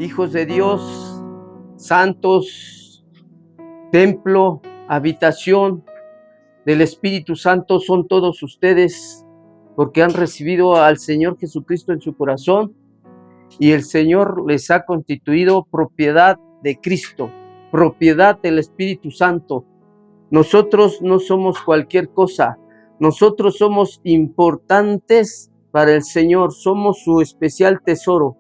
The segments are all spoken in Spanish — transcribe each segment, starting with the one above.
hijos de Dios, santos, templo, habitación del Espíritu Santo son todos ustedes, porque han recibido al Señor Jesucristo en su corazón y el Señor les ha constituido propiedad de Cristo, propiedad del Espíritu Santo. Nosotros no somos cualquier cosa, nosotros somos importantes para el Señor, somos su especial tesoro.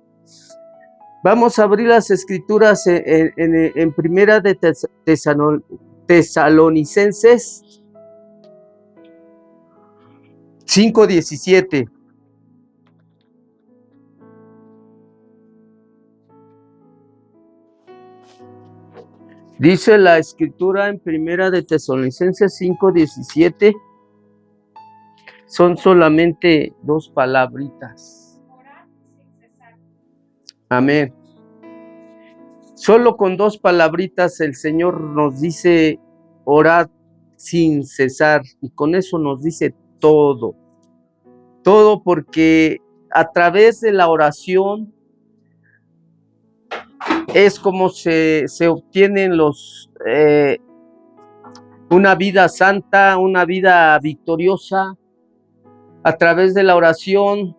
Vamos a abrir las escrituras en Primera de Tesalonicenses 5:17. Dice la escritura en Primera de Tesalonicenses 5:17. Son solamente 2 palabritas. Amén. Solo con 2 palabritas el Señor nos dice orad sin cesar, y con eso nos dice todo. Todo, porque a través de la oración es como se obtienen una vida santa, una vida victoriosa. A través de la oración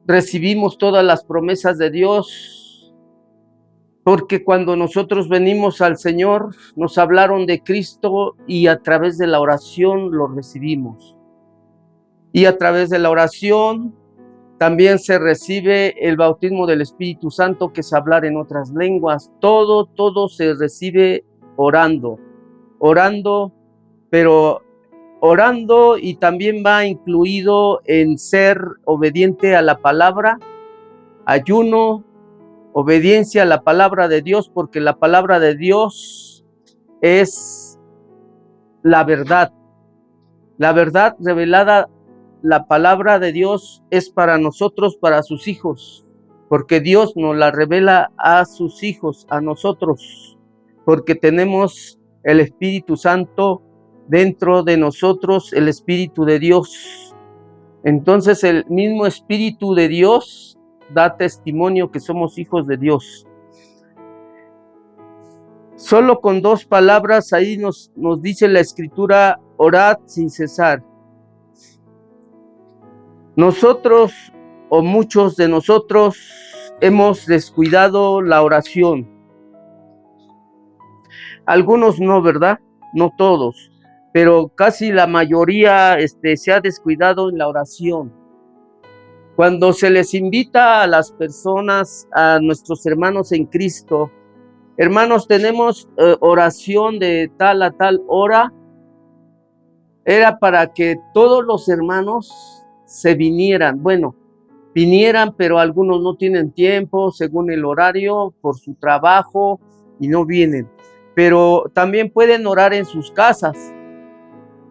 recibimos todas las promesas de Dios, porque cuando nosotros venimos al Señor, nos hablaron de Cristo y a través de la oración lo recibimos. Y a través de la oración también se recibe el bautismo del Espíritu Santo, que es hablar en otras lenguas. Todo se recibe orando, pero orando, y también va incluido en ser obediente a la palabra, ayuno, obediencia a la palabra de Dios, porque la palabra de Dios es la verdad revelada. La palabra de Dios es para nosotros, para sus hijos, porque Dios nos la revela a sus hijos, a nosotros, porque tenemos el Espíritu Santo dentro de nosotros, el Espíritu de Dios. Entonces el mismo Espíritu de Dios da testimonio que somos hijos de Dios. Solo con 2 palabras ahí nos dice la Escritura: orad sin cesar. Nosotros, o muchos de nosotros, hemos descuidado la oración. Algunos no, ¿verdad? No todos, pero casi la mayoría se ha descuidado en la oración. Cuando se les invita a las personas, a nuestros hermanos en Cristo: hermanos, tenemos oración de tal a tal hora, era para que todos los hermanos se vinieran. Bueno, vinieran, pero algunos no tienen tiempo según el horario por su trabajo y no vienen. Pero también pueden orar en sus casas.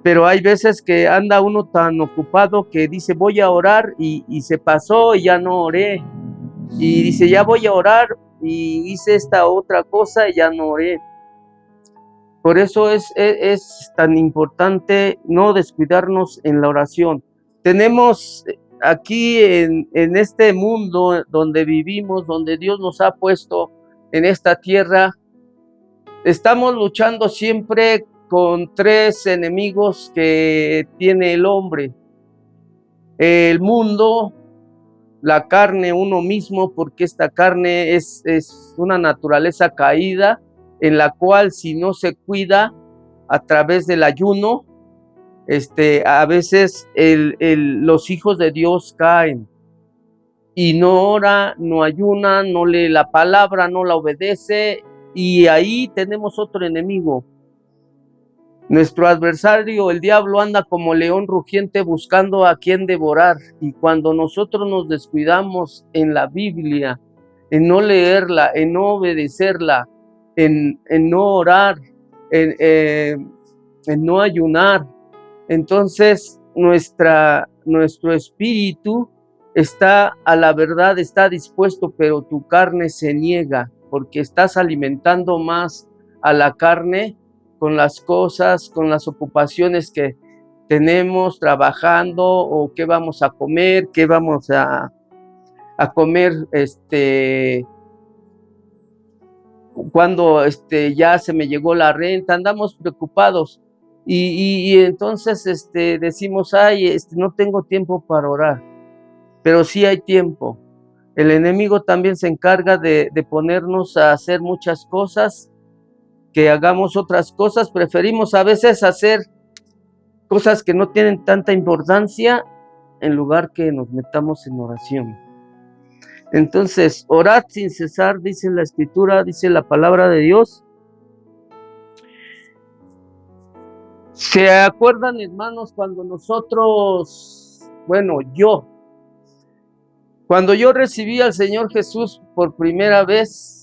Pero hay veces que anda uno tan ocupado que dice voy a orar y se pasó y ya no oré. Y dice ya voy a orar y hice esta otra cosa y ya no oré. Por eso es tan importante no descuidarnos en la oración. Tenemos aquí en este mundo donde vivimos, donde Dios nos ha puesto en esta tierra, estamos luchando siempre con 3 enemigos que tiene el hombre: el mundo, la carne, uno mismo, porque esta carne es una naturaleza caída, en la cual si no se cuida a través del ayuno, a veces los hijos de Dios caen y no ora, no ayuna, no lee la palabra, no la obedece, y ahí tenemos otro enemigo. Nuestro adversario, el diablo, anda como león rugiente buscando a quien devorar, y cuando nosotros nos descuidamos en la Biblia, en no leerla, en no obedecerla, en no orar, en no ayunar, entonces nuestro espíritu está a la verdad, está dispuesto, pero tu carne se niega, porque estás alimentando más a la carne con las cosas, con las ocupaciones que tenemos trabajando, o qué vamos a comer, qué vamos a comer cuando ya se me llegó la renta, andamos preocupados. Y entonces decimos, ay, no tengo tiempo para orar, pero sí hay tiempo. El enemigo también se encarga de ponernos a hacer muchas cosas, que hagamos otras cosas. Preferimos a veces hacer cosas que no tienen tanta importancia en lugar que nos metamos en oración. Entonces, orad sin cesar, dice la Escritura, dice la palabra de Dios. ¿Se acuerdan, hermanos, cuando nosotros, cuando yo recibí al Señor Jesús por primera vez,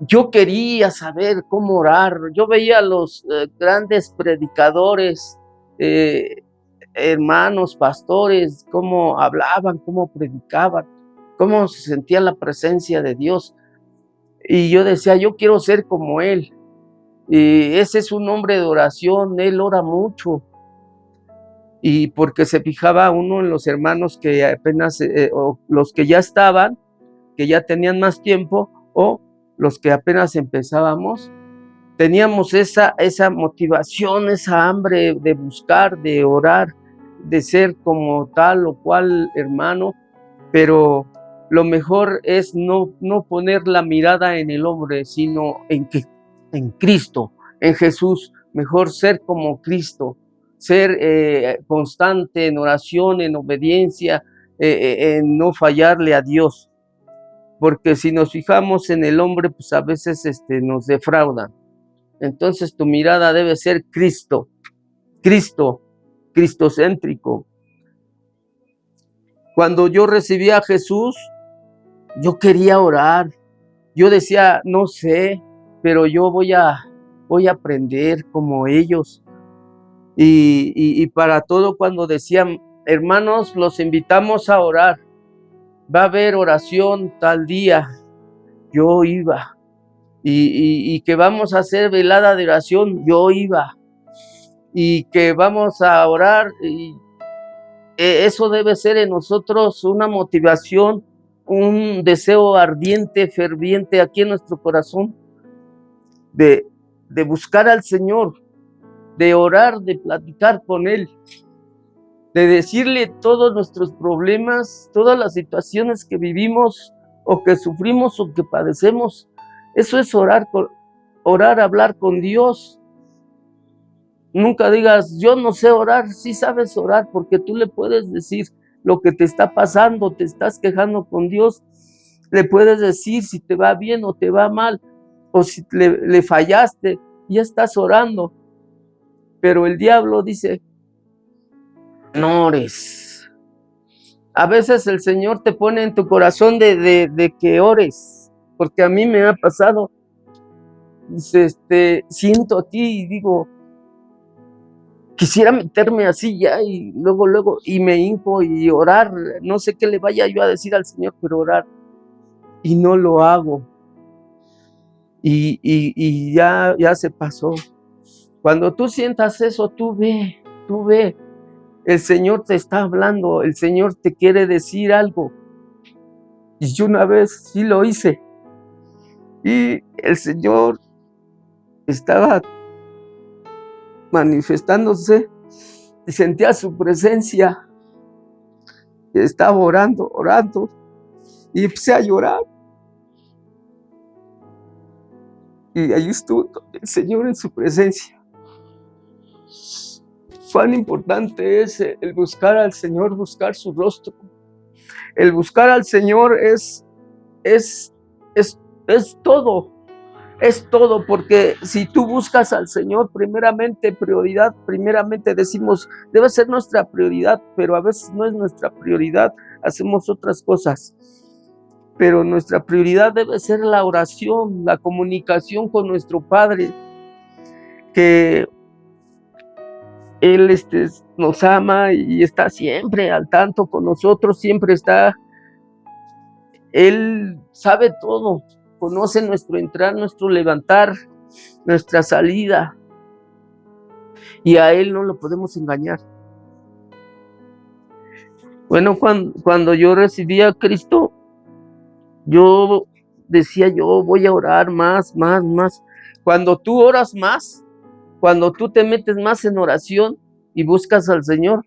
yo quería saber cómo orar? Yo veía a los grandes predicadores, hermanos, pastores, cómo hablaban, cómo predicaban, cómo se sentía la presencia de Dios. Y yo decía, yo quiero ser como Él. Y ese es un hombre de oración, Él ora mucho. Y porque se fijaba uno en los hermanos que apenas, o los que ya estaban, que ya tenían más tiempo, o los que apenas empezábamos, teníamos esa motivación, esa hambre de buscar, de orar, de ser como tal o cual hermano, pero lo mejor es no poner la mirada en el hombre, sino en Cristo, en Jesús. Mejor ser como Cristo, ser constante en oración, en obediencia, en no fallarle a Dios, porque si nos fijamos en el hombre, pues a veces nos defraudan. Entonces tu mirada debe ser Cristo, cristocéntrico. Cuando yo recibí a Jesús, yo quería orar. Yo decía, no sé, pero yo voy a aprender como ellos. Y para todo, cuando decían, hermanos, los invitamos a orar, va a haber oración tal día, yo iba. Y que vamos a hacer velada de oración, yo iba. Y que vamos a orar, y eso debe ser en nosotros una motivación, un deseo ardiente, ferviente aquí en nuestro corazón, de buscar al Señor, de orar, de platicar con Él, de decirle todos nuestros problemas, todas las situaciones que vivimos o que sufrimos o que padecemos. Eso es orar, hablar con Dios. Nunca digas, yo no sé orar. Sí sabes orar, porque tú le puedes decir lo que te está pasando, te estás quejando con Dios, le puedes decir si te va bien o te va mal, o si le fallaste, ya estás orando. Pero el diablo dice, no ores. A veces el Señor te pone en tu corazón de que ores, porque a mí me ha pasado. Siento aquí y digo, quisiera meterme así ya, y luego, y me hinco y orar. No sé qué le vaya yo a decir al Señor, pero orar. Y no lo hago. Y ya se pasó. Cuando tú sientas eso, tú ve. El Señor te está hablando, el Señor te quiere decir algo. Y yo una vez sí lo hice. Y el Señor estaba manifestándose y sentía su presencia. Estaba orando, y empecé a llorar. Y ahí estuvo el Señor en su presencia. Cuán importante es el buscar al Señor, buscar su rostro. El buscar al Señor es todo. Es todo, porque si tú buscas al Señor, primeramente decimos, debe ser nuestra prioridad, pero a veces no es nuestra prioridad, hacemos otras cosas. Pero nuestra prioridad debe ser la oración, la comunicación con nuestro Padre, que Él nos ama y está siempre al tanto con nosotros, siempre está. Él sabe todo, conoce nuestro entrar, nuestro levantar, nuestra salida, y a Él no lo podemos engañar. Bueno, cuando yo recibí a Cristo, yo decía yo, voy a orar más. Cuando tú oras más, cuando tú te metes más en oración y buscas al Señor,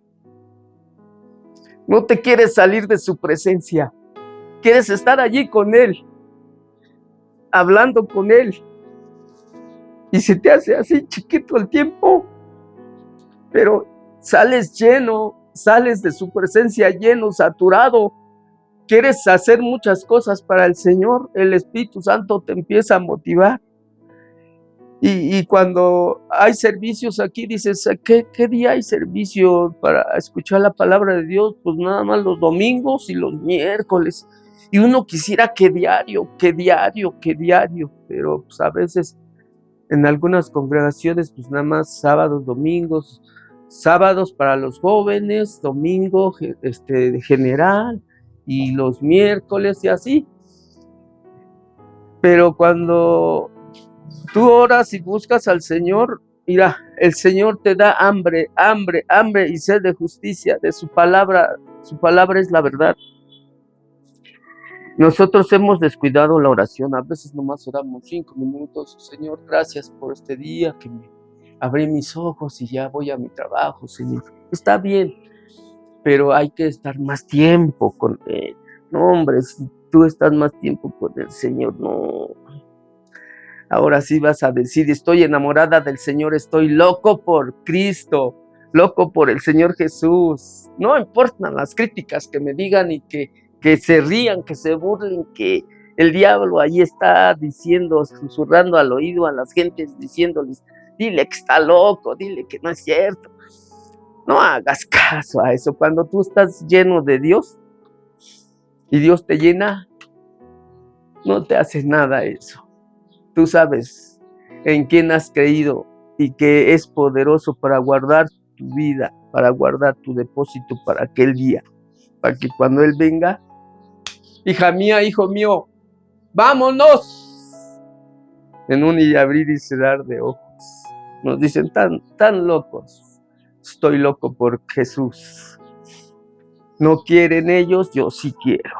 no te quieres salir de su presencia, quieres estar allí con Él, hablando con Él, y se te hace así chiquito el tiempo, pero sales lleno, sales de su presencia lleno, saturado, quieres hacer muchas cosas para el Señor, el Espíritu Santo te empieza a motivar. Y cuando hay servicios aquí, dices, ¿qué día hay servicio para escuchar la palabra de Dios? Pues nada más los domingos y los miércoles. Y uno quisiera que diario, pero pues a veces en algunas congregaciones, pues nada más sábados, domingos, sábados para los jóvenes, domingo general y los miércoles y así. Pero cuando tú oras y buscas al Señor, mira, el Señor te da hambre y sed de justicia, de su palabra es la verdad. Nosotros hemos descuidado la oración, a veces nomás oramos 5 minutos, Señor, gracias por este día, que me abrí mis ojos y ya voy a mi trabajo, Señor. Está bien, pero hay que estar más tiempo con Él. No, hombre, si tú estás más tiempo con el Señor, no. Ahora sí vas a decir, estoy enamorada del Señor, estoy loco por Cristo, loco por el Señor Jesús. No importan las críticas que me digan y que se rían, que se burlen, que el diablo ahí está diciendo, susurrando al oído a las gentes, diciéndoles, dile que está loco, dile que no es cierto. No hagas caso a eso. Cuando tú estás lleno de Dios y Dios te llena, no te hace nada eso. Tú sabes en quién has creído y que es poderoso para guardar tu vida, para guardar tu depósito para aquel día, para que cuando Él venga, hija mía, hijo mío, vámonos, en un y abrir y cerrar de ojos. Nos dicen tan locos, estoy loco por Jesús. No quieren ellos, yo sí quiero.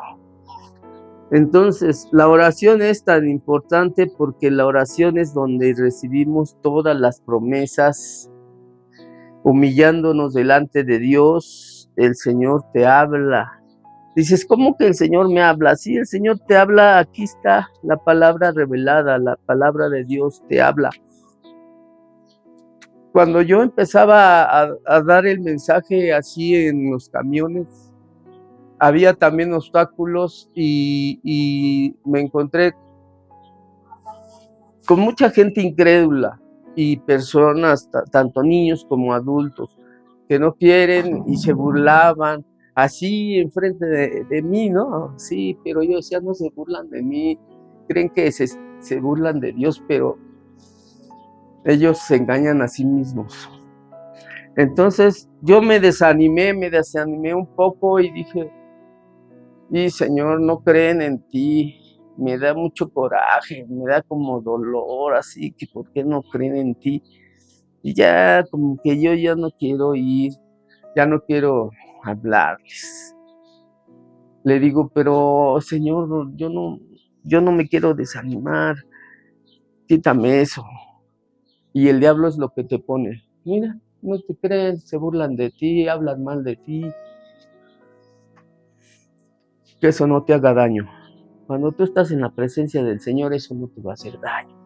Entonces, la oración es tan importante porque la oración es donde recibimos todas las promesas, humillándonos delante de Dios, el Señor te habla. Dices, ¿cómo que el Señor me habla? Sí, el Señor te habla, aquí está la palabra revelada, la palabra de Dios te habla. Cuando yo empezaba a dar el mensaje así en los camiones, había también obstáculos y me encontré con mucha gente incrédula y personas, tanto niños como adultos, que no quieren y se burlaban así enfrente de mí, ¿no? Sí, pero yo decía, no se burlan de mí, creen que se burlan de Dios, pero ellos se engañan a sí mismos. Entonces yo me desanimé un poco y dije, y Señor, no creen en ti, me da mucho coraje, me da como dolor, así que ¿por qué no creen en ti? Y ya como que yo ya no quiero ir, ya no quiero hablarles. Le digo, pero Señor, yo no me quiero desanimar, quítame eso. Y el diablo es lo que te pone, mira, no te creen, se burlan de ti, hablan mal de ti. Que eso no te haga daño. Cuando tú estás en la presencia del Señor, eso no te va a hacer daño.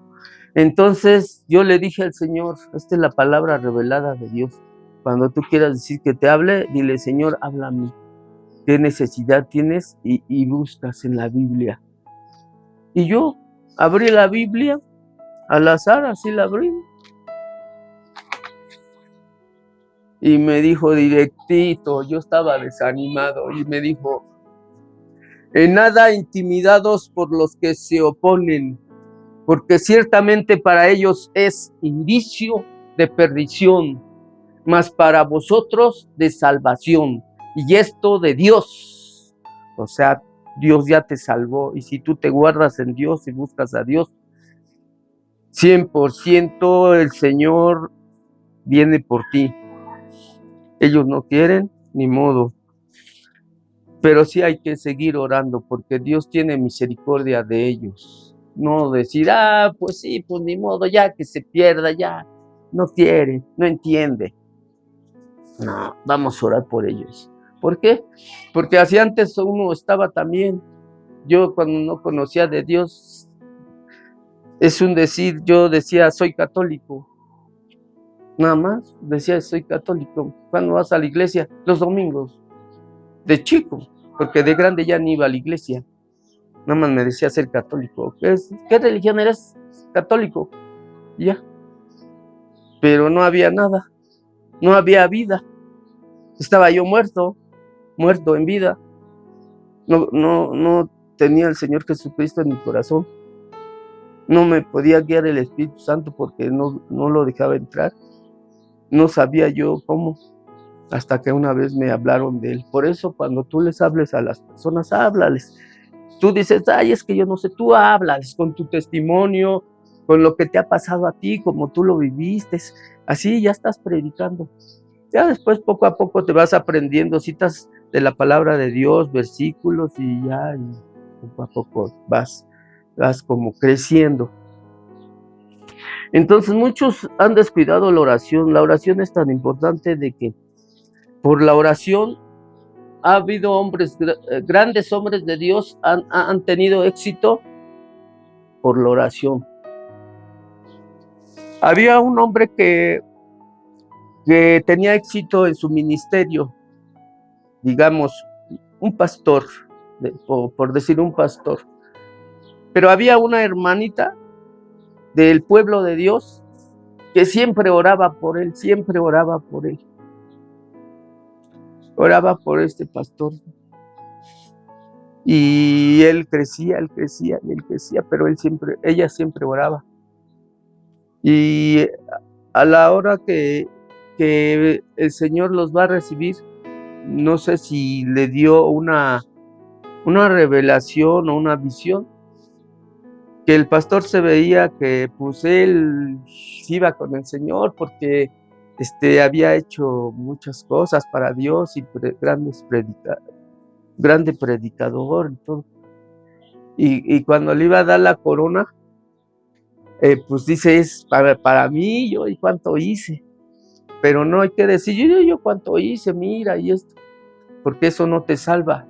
Entonces yo le dije al Señor, esta es la palabra revelada de Dios. Cuando tú quieras decir que te hable, dile, Señor, háblame. ¿Qué necesidad tienes? Y buscas en la Biblia. Y yo abrí la Biblia, al azar, así la abrí. Y me dijo directito, yo estaba desanimado, y me dijo, en nada intimidados por los que se oponen, porque ciertamente para ellos es indicio de perdición, mas para vosotros de salvación, y esto de Dios. O sea, Dios ya te salvó, y si tú te guardas en Dios y buscas a Dios, 100% el Señor viene por ti. Ellos no quieren, ni modo. pero sí hay que seguir orando porque Dios tiene misericordia de ellos. No decir, pues sí, pues ni modo, ya que se pierda, ya no quiere, no entiende. No, vamos a orar por ellos. ¿Por qué? Porque así antes uno estaba también. Yo cuando no conocía de Dios, es un decir, yo decía, soy católico. Nada más, decía, soy católico. ¿Cuándo vas a la iglesia? Los domingos, de chico, porque de grande ya ni iba a la iglesia. Nada más me decía ser católico. ¿Qué religión eres? Católico. Ya. Pero no había nada, no había vida. Estaba yo muerto en vida. No tenía el Señor Jesucristo en mi corazón. No me podía guiar el Espíritu Santo porque no lo dejaba entrar. No sabía yo cómo, hasta que una vez me hablaron de él. Por eso cuando tú les hables a las personas, háblales. Tú dices, es que yo no sé, tú háblales con tu testimonio, con lo que te ha pasado a ti, como tú lo viviste. Así ya estás predicando. Ya después poco a poco te vas aprendiendo citas de la palabra de Dios, versículos y poco a poco vas como creciendo. Entonces muchos han descuidado la oración. La oración es tan importante de que por la oración ha habido grandes hombres de Dios han tenido éxito por la oración. Había un hombre que tenía éxito en su ministerio, digamos, un pastor, por decir un pastor. Pero había una hermanita del pueblo de Dios que siempre oraba por él, oraba por este pastor. Y él crecía, pero ella siempre oraba. Y a la hora que el Señor los va a recibir, no sé si le dio una revelación o una visión, que el pastor se veía que pues él iba con el Señor porque había hecho muchas cosas para Dios y grande predicador y todo. Y cuando le iba a dar la corona, pues dice, es para mí, yo y cuánto hice. Pero no hay que decir, yo cuánto hice, mira, y esto, porque eso no te salva.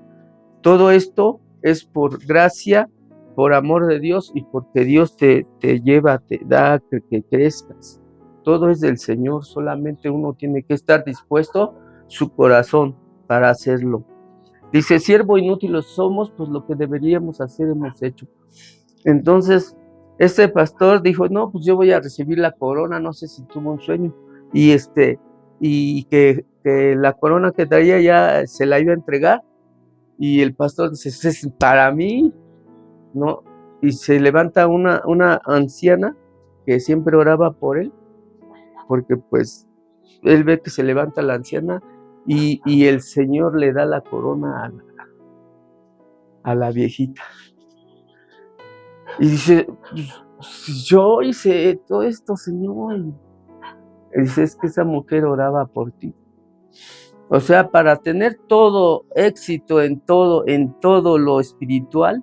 Todo esto es por gracia, por amor de Dios y porque Dios te lleva, te da que crezcas. Todo es del Señor, solamente uno tiene que estar dispuesto, su corazón, para hacerlo. Dice, siervo inútiles somos, pues lo que deberíamos hacer hemos hecho. Entonces, este pastor dijo, no, pues yo voy a recibir la corona, no sé si tuvo un sueño, y que la corona que traía ya se la iba a entregar, y el pastor dice, es para mí, ¿no? Y se levanta una anciana que siempre oraba por él, porque pues él ve que se levanta la anciana y el Señor le da la corona a la viejita. Y dice, yo hice todo esto, Señor. Y dice, es que esa mujer oraba por ti. O sea, para tener todo éxito en todo lo espiritual,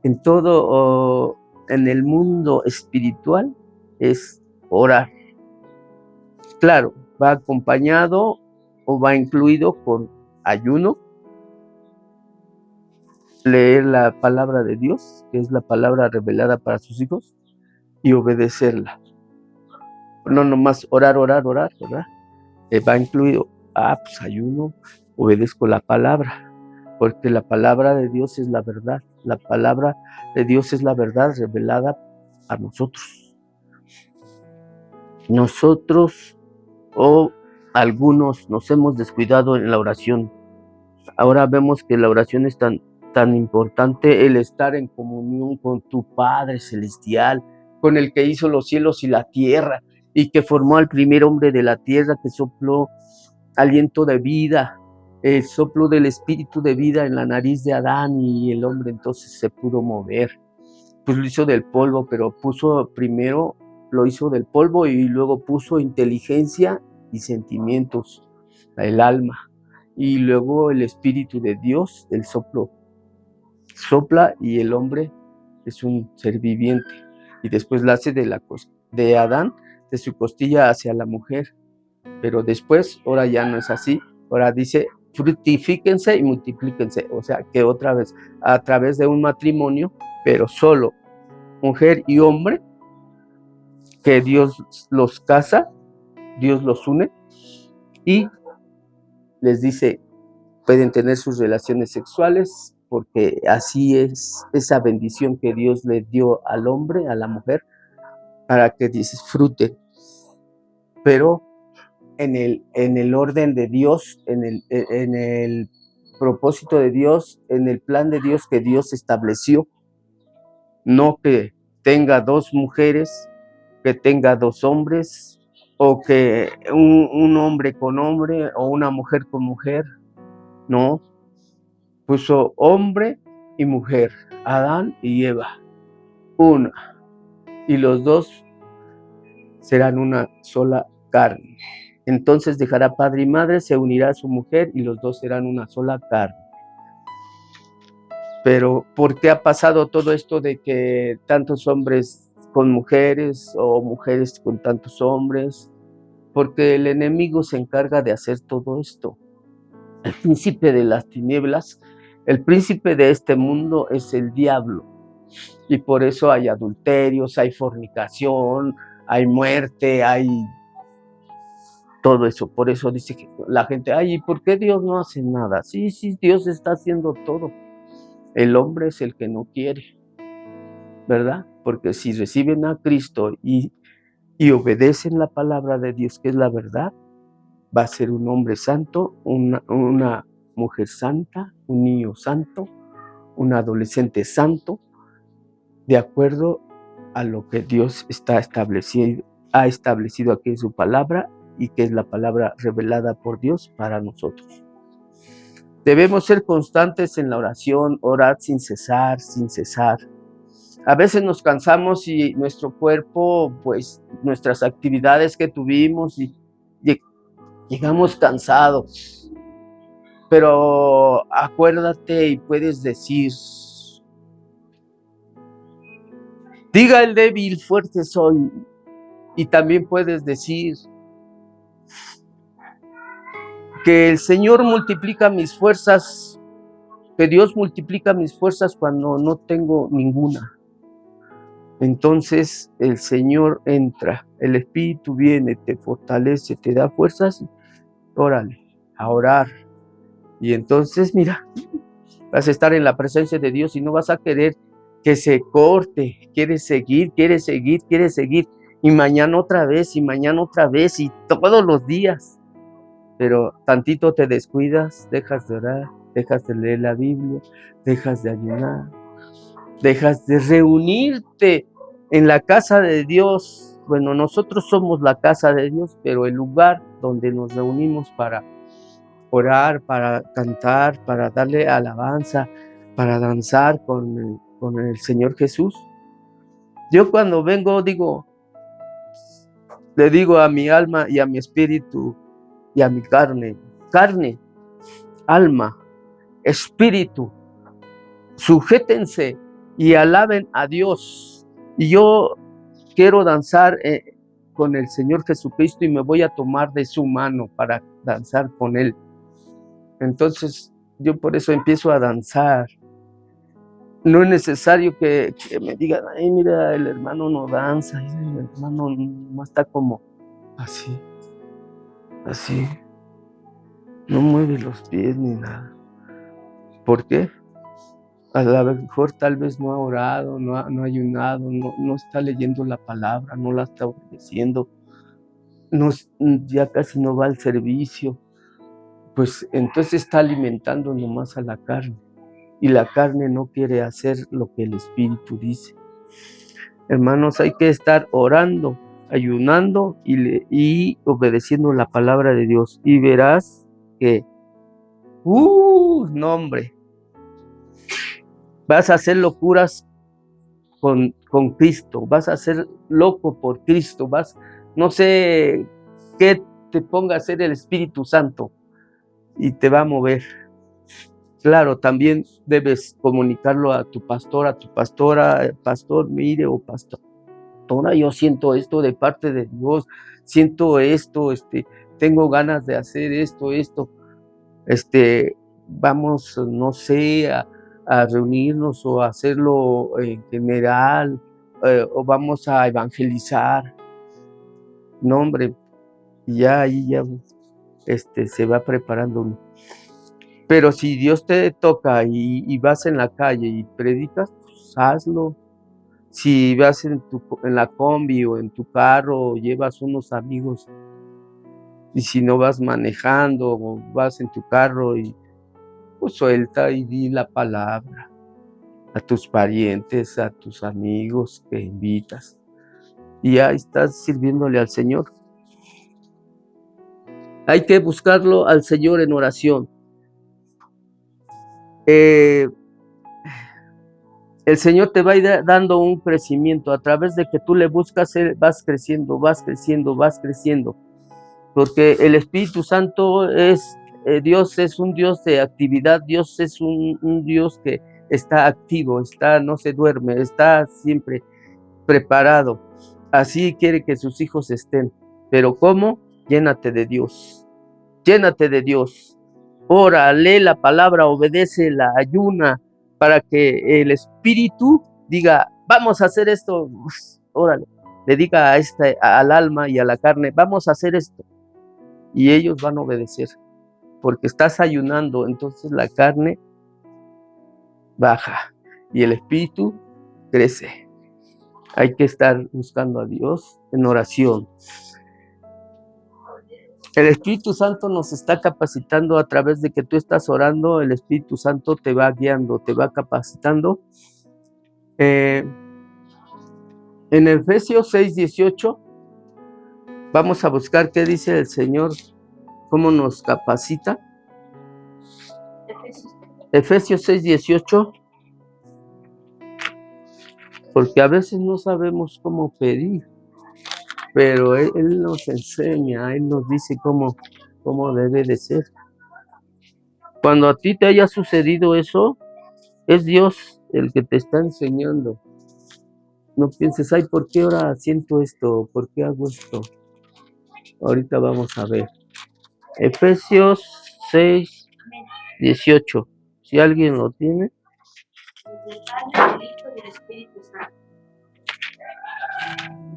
en el mundo espiritual, es orar. Claro, va acompañado o va incluido con ayuno, leer la palabra de Dios, que es la palabra revelada para sus hijos, y obedecerla. No nomás orar. Va incluido, pues ayuno, obedezco la palabra, porque la palabra de Dios es la verdad. La palabra de Dios es la verdad revelada a nosotros. Nosotros o algunos nos hemos descuidado en la oración. Ahora vemos que la oración es tan importante, el estar en comunión con tu Padre Celestial, con el que hizo los cielos y la tierra, y que formó al primer hombre de la tierra, que sopló aliento de vida, el soplo del espíritu de vida en la nariz de Adán, y el hombre entonces se pudo mover. Pues lo hizo del polvo, pero primero lo hizo del polvo y luego puso inteligencia y sentimientos, el alma. y luego el Espíritu de Dios, el soplo, sopla y el hombre es un ser viviente. Y después la hace de Adán, de su costilla hacia la mujer. Pero después, ahora ya no es así. Ahora dice, fructifíquense y multiplíquense. O sea, que otra vez, a través de un matrimonio, pero solo mujer y hombre, que Dios los casa, Dios los une y les dice, pueden tener sus relaciones sexuales, porque así es esa bendición que Dios le dio al hombre, a la mujer, para que disfruten. Pero en el orden de Dios, en el propósito de Dios, en el plan de Dios que Dios estableció. No que tenga 2 mujeres, que tenga 2 hombres, o que un hombre con hombre, o una mujer con mujer. No, puso hombre y mujer, Adán y Eva, una, y los 2 serán una sola carne. Entonces dejará padre y madre, se unirá a su mujer y los 2 serán una sola carne. Pero ¿por qué ha pasado todo esto de que tantos hombres con mujeres o mujeres con tantos hombres? Porque el enemigo se encarga de hacer todo esto. El príncipe de las tinieblas, el príncipe de este mundo es el diablo. Y por eso hay adulterios, hay fornicación, hay muerte, hay todo eso. Por eso dice que la gente, ay, ¿y por qué Dios no hace nada? Sí, Dios está haciendo todo. El hombre es el que no quiere, ¿verdad? Porque si reciben a Cristo y obedecen la palabra de Dios, que es la verdad, va a ser un hombre santo, una mujer santa, un niño santo, un adolescente santo, de acuerdo a lo que Dios ha establecido aquí en su palabra, y que es la palabra revelada por Dios para nosotros. Debemos ser constantes en la oración, orar sin cesar, sin cesar. A veces nos cansamos y nuestro cuerpo, pues nuestras actividades que tuvimos y llegamos cansados. Pero acuérdate y puedes decir, diga el débil, fuerte soy. Y también puedes decir que el Señor multiplica mis fuerzas, que Dios multiplica mis fuerzas cuando no tengo ninguna. Entonces el Señor entra, el Espíritu viene, te fortalece, te da fuerzas, órale, a orar. Y entonces, mira, vas a estar en la presencia de Dios y no vas a querer que se corte. Quieres seguir, y mañana otra vez, y todos los días. Pero tantito te descuidas, dejas de orar, dejas de leer la Biblia, dejas de ayunar, dejas de reunirte en la casa de Dios. Bueno, nosotros somos la casa de Dios, pero el lugar donde nos reunimos para orar, para cantar, para darle alabanza, para danzar con el Señor Jesús. Yo cuando vengo le digo a mi alma y a mi espíritu y a mi carne, alma, espíritu, sujétense y alaben a Dios. Y yo quiero danzar con el Señor Jesucristo y me voy a tomar de su mano para danzar con Él. Entonces yo por eso empiezo a danzar. No es necesario que me digan, ay, mira, el hermano no danza, el hermano no está como así, no mueve los pies ni nada. ¿Por qué? A lo mejor tal vez no ha orado, no ha ayunado, no está leyendo la palabra, no la está obedeciendo, ya casi no va al servicio. Pues entonces está alimentando nomás a la carne. Y la carne no quiere hacer lo que el Espíritu dice. Hermanos, hay que estar orando, ayunando y obedeciendo la palabra de Dios. Y verás que, no hombre, vas a hacer locuras con Cristo, vas a ser loco por Cristo, no sé qué te ponga a hacer el Espíritu Santo, y te va a mover. Claro, también debes comunicarlo a tu pastor, a tu pastora, pastor, mire, o pastora, yo siento esto de parte de Dios, siento esto, tengo ganas de hacer esto, vamos, no sé, a reunirnos o a hacerlo en general, o vamos a evangelizar. No, hombre, ya ahí ya se va preparando uno. Pero si Dios te toca y vas en la calle y predicas, pues hazlo. Si vas en la combi o en tu carro, llevas unos amigos, y si no vas manejando o vas en tu carro, y pues suelta y di la palabra a tus parientes, a tus amigos que invitas. Y ahí estás sirviéndole al Señor. Hay que buscarlo al Señor en oración. El Señor te va a ir dando un crecimiento. A través de que tú le buscas, vas creciendo, vas creciendo, vas creciendo. Porque el Espíritu Santo Dios es un Dios de actividad, Dios es un Dios que está activo, no se duerme, está siempre preparado. Así quiere que sus hijos estén. Pero ¿cómo? Llénate de Dios. Llénate de Dios. Ora, lee la palabra, obedece la ayuna, para que el Espíritu diga, vamos a hacer esto. Órale, le diga al alma y a la carne, vamos a hacer esto. Y ellos van a obedecer, porque estás ayunando, entonces la carne baja y el Espíritu crece. Hay que estar buscando a Dios en oración. El Espíritu Santo nos está capacitando a través de que tú estás orando. El Espíritu Santo te va guiando, te va capacitando. En Efesios 6:18 vamos a buscar qué dice el Señor, cómo nos capacita. Efesios 6:18, porque a veces no sabemos cómo pedir, pero Él nos enseña, Él nos dice cómo debe de ser. Cuando a ti te haya sucedido eso, es Dios el que te está enseñando. No pienses, ay, ¿por qué ahora siento esto? ¿Por qué hago esto? Ahorita vamos a ver. Efesios 6:18. Si alguien lo tiene.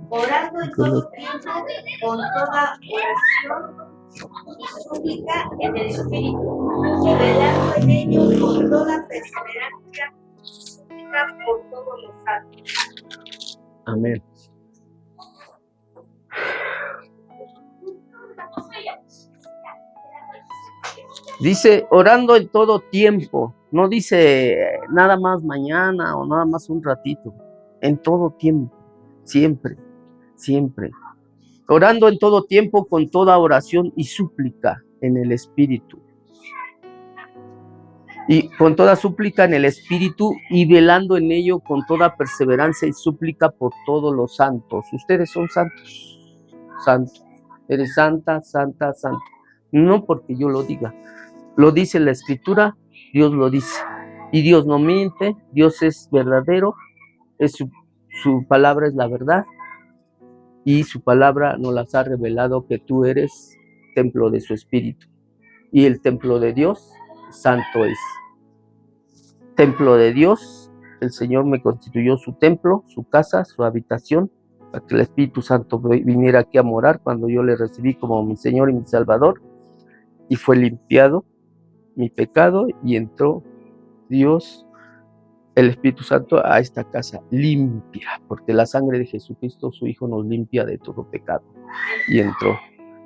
Orando en todo tiempo, con toda oración y súplica en el Espíritu, y velando en ello con toda perseverancia y súplica por todos los santos. Amén. Dice orando en todo tiempo, no dice nada más mañana o nada más un ratito, en todo tiempo, siempre, siempre. Orando en todo tiempo con toda oración y súplica en el Espíritu. Y con toda súplica en el Espíritu y velando en ello con toda perseverancia y súplica por todos los santos. Ustedes son santos, santos. Eres santa, santa, santa. No porque yo lo diga. Lo dice la Escritura, Dios lo dice. Y Dios no miente, Dios es verdadero, su palabra es la verdad. Y su palabra nos las ha revelado que tú eres templo de su Espíritu. Y el templo de Dios, santo es. Templo de Dios, el Señor me constituyó su templo, su casa, su habitación, para que el Espíritu Santo viniera aquí a morar cuando yo le recibí como mi Señor y mi Salvador. Y fue limpiado mi pecado y entró Dios, el Espíritu Santo, a esta casa limpia, porque la sangre de Jesucristo, su Hijo, nos limpia de todo pecado. Y entró.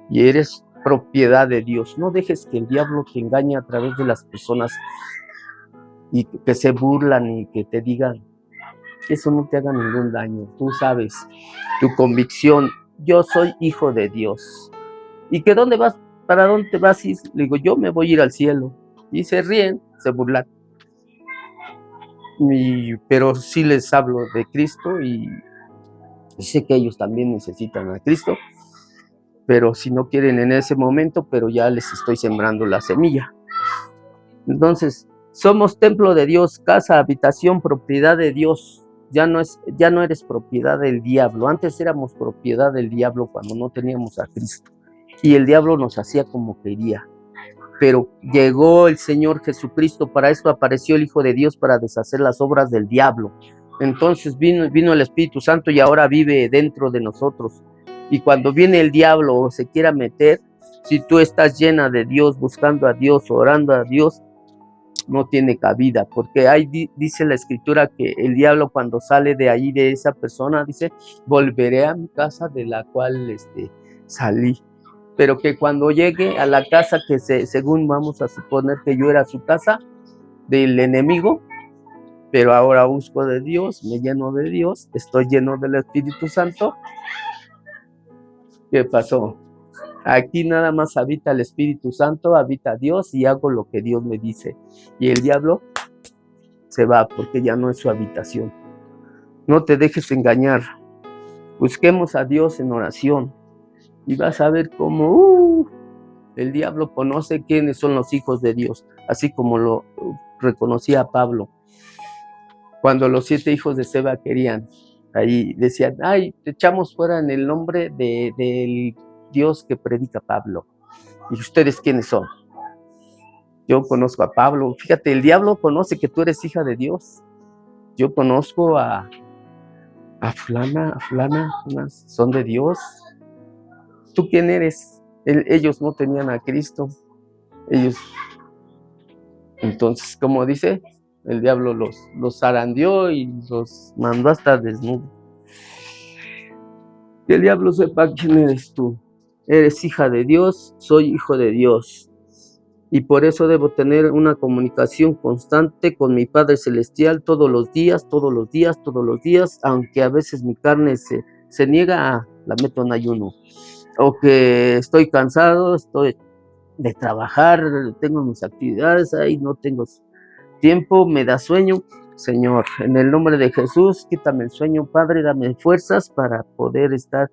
Y eres propiedad de Dios. No dejes que el diablo te engañe a través de las personas y que se burlan y que te digan que eso no te haga ningún daño. Tú sabes tu convicción. Yo soy hijo de Dios. ¿Y que dónde vas? ¿Para dónde te vas? Y le digo, yo me voy a ir al cielo. Y se ríen, se burlan. Pero sí les hablo de Cristo y sé que ellos también necesitan a Cristo. pero si no quieren en ese momento, pero ya les estoy sembrando la semilla. Entonces, somos templo de Dios, casa, habitación, propiedad de Dios. Ya no eres propiedad del diablo. Antes éramos propiedad del diablo cuando no teníamos a Cristo. Y el diablo nos hacía como quería. Pero llegó el Señor Jesucristo, para esto apareció el Hijo de Dios, para deshacer las obras del diablo. Entonces vino el Espíritu Santo y ahora vive dentro de nosotros. Y cuando viene el diablo o se quiera meter, si tú estás llena de Dios, buscando a Dios, orando a Dios, no tiene cabida, porque ahí dice la Escritura que el diablo cuando sale de ahí, de esa persona, dice, volveré a mi casa de la cual salí. Pero que cuando llegue a la casa que según vamos a suponer que yo era su casa, del enemigo, pero ahora busco de Dios, me lleno de Dios, estoy lleno del Espíritu Santo. ¿Qué pasó? Aquí nada más habita el Espíritu Santo, habita Dios y hago lo que Dios me dice. Y el diablo se va porque ya no es su habitación. No te dejes engañar. Busquemos a Dios en oración y vas a ver cómo el diablo conoce quiénes son los hijos de Dios, así como lo reconocía Pablo. Cuando los 7 hijos de Seba querían, ahí decían, ay, te echamos fuera en el nombre del Dios que predica Pablo. ¿Y ustedes quiénes son? Yo conozco a Pablo. Fíjate, el diablo conoce que tú eres hija de Dios. Yo conozco a fulana, son de Dios. ¿Tú quién eres? Ellos no tenían a Cristo. Ellos, entonces, como dice, el diablo los zarandeó y los mandó hasta desnudos. Que el diablo sepa quién eres tú. Eres hija de Dios, soy hijo de Dios. Y por eso debo tener una comunicación constante con mi Padre Celestial todos los días, aunque a veces mi carne se niega, la meto en ayuno. O que estoy cansado, estoy de trabajar, tengo mis actividades, ahí no tengo tiempo, me da sueño. Señor, en el nombre de Jesús, quítame el sueño, Padre, dame fuerzas para poder estar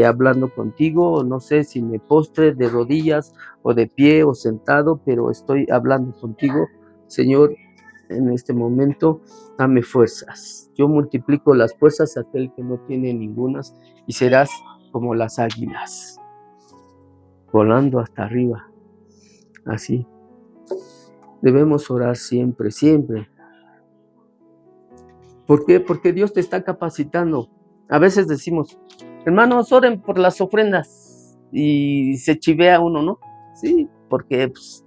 hablando contigo. No sé si me postre de rodillas o de pie o sentado, pero estoy hablando contigo, Señor. En este momento, dame fuerzas. Yo multiplico las fuerzas a aquel que no tiene ningunas y serás como las águilas, volando hasta arriba. Así. Debemos orar siempre, siempre. ¿Por qué? Porque Dios te está capacitando. A veces decimos, hermanos, oren por las ofrendas, y se chivea uno, ¿no? Sí, porque pues,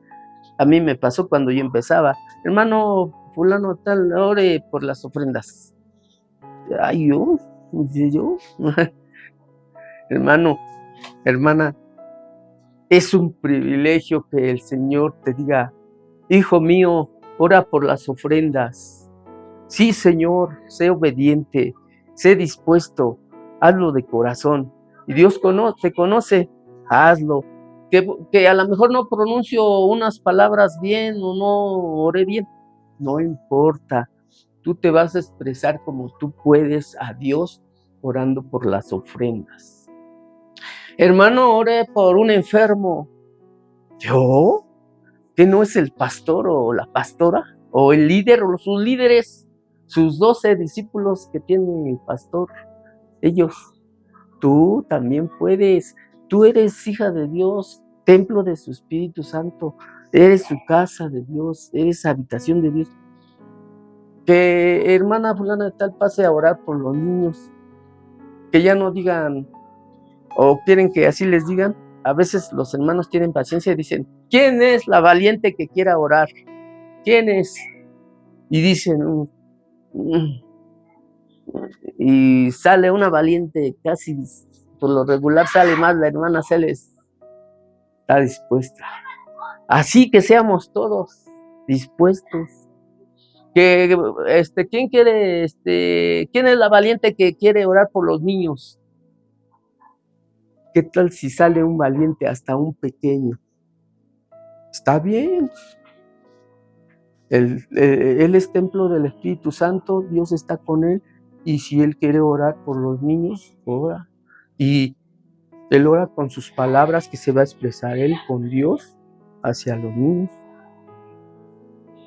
a mí me pasó cuando yo empezaba, hermano fulano tal, ore por las ofrendas. Ay, yo. Hermano, hermana, es un privilegio que el Señor te diga, hijo mío, ora por las ofrendas. Sí, Señor, sé obediente, sé dispuesto, hazlo de corazón. Y Dios te conoce, hazlo. Que a lo mejor no pronuncio unas palabras bien o no oré bien, no importa. Tú te vas a expresar como tú puedes a Dios orando por las ofrendas. Hermano, oré por un enfermo. ¿Yo? ¿Que no es el pastor o la pastora? ¿O el líder o sus líderes? Sus 12 discípulos que tiene el pastor. Ellos. Tú también puedes. Tú eres hija de Dios, templo de su Espíritu Santo. Eres su casa de Dios, eres habitación de Dios. Que hermana fulana de tal pase a orar por los niños. Que ya no digan, o quieren que así les digan. A veces los hermanos tienen paciencia y dicen, ¿quién es la valiente que quiera orar? ¿Quién es? Y dicen, y sale una valiente, casi por lo regular sale más, la hermana está dispuesta. Así que seamos todos dispuestos. Que ¿quién quiere, quién es la valiente que quiere orar por los niños? ¿Qué tal si sale un valiente hasta un pequeño? Está bien. Él es templo del Espíritu Santo, Dios está con él, y si él quiere orar por los niños, ora. Y Él ora con sus palabras que se va a expresar él con Dios hacia los niños.